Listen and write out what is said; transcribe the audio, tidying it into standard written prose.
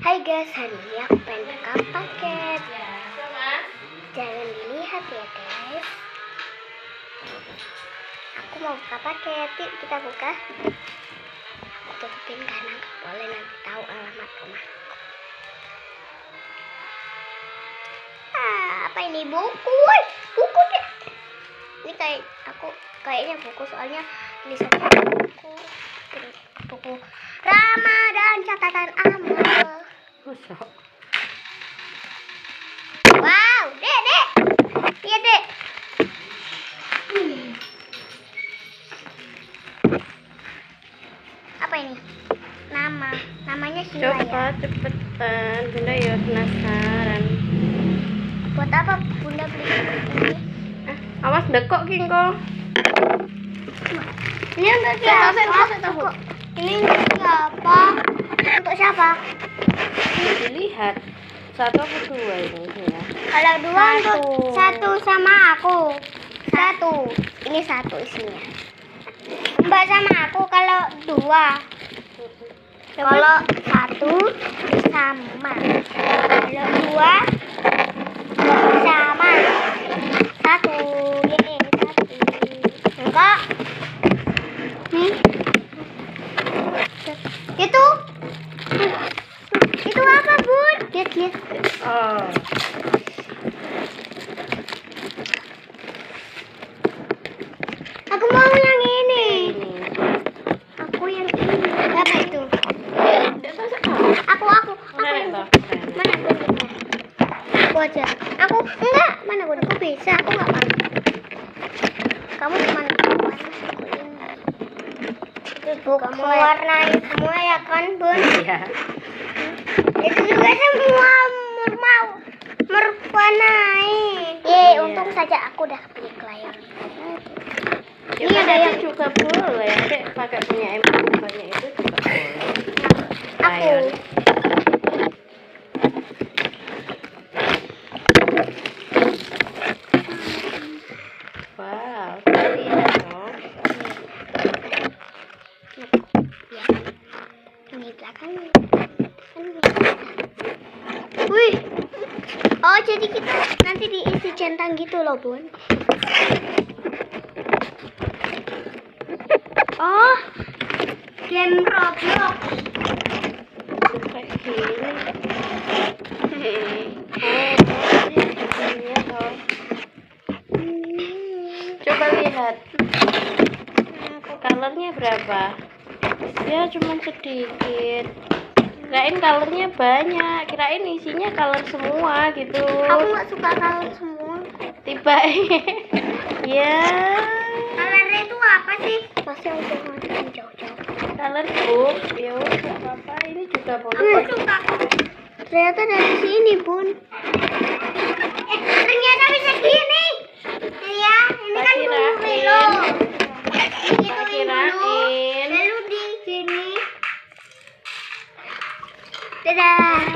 Hai guys, hari ini aku pengen buka paket. Jangan dilihat ya guys. Aku mau buka paket. Yuk kita buka. Aku tutupin karena nggak boleh nanti tahu alamat rumah. Apa ini? Buku? Buku deh. Ini kayaknya buku, soalnya ini satu buku Ramadan catatan amal. Wow, dek. Iya, dek. Apa ini? Namanya Sila ya? Cepetan, Bunda ya penasaran. Buat apa Bunda beli ini? Awas dekok Kingko. Ini untuk siapa? Ini untuk siapa? Untuk siapa? Dilihat. Satu apa dua ini ya? Kalau dua untuk satu sama aku. Satu. Ini satu isinya. Mbak sama aku kalau dua. Kalau satu sama. Kalau dua sama. Satu. Ini satu. Enggak. Nih. Itu apa, Bun? Lihat. Oh. Aku mau yang ini. Aku yang ini. Apa itu? Aku yang mana guntingnya? Aku aja. Aku enggak. Mana gunting? Aku bisa. Aku enggak mau. Kamu cuma kamu warnai semua ya kan, Bun? Iya. Itu juga semua mau merwarnai. Untung saja aku udah beli krayon. Ini ada yang juga boleh. Kayak pakai punya banyak itu juga boleh. Aku. Wow, tadi ya. Ini belakang. Wih. Oh, jadi kita nanti diisi centang gitu loh, Bun. Oh, game Roblox. Kayak gini. Coba lihat. Colornya berapa? Ya cuma sedikit. Kirain colornya banyak. Kirain isinya color semua gitu. Aku nggak suka color semua. Tiba. Ya. Colornya itu apa sih? Masih yang jauh-jauh. Color book. Ya nggak apa-apa. Ini juga boleh. Aku suka. Ternyata dari sini, Bun. Ternyata bisa gini. Ya, ini kan dulu. Lalu di sini. Dadah.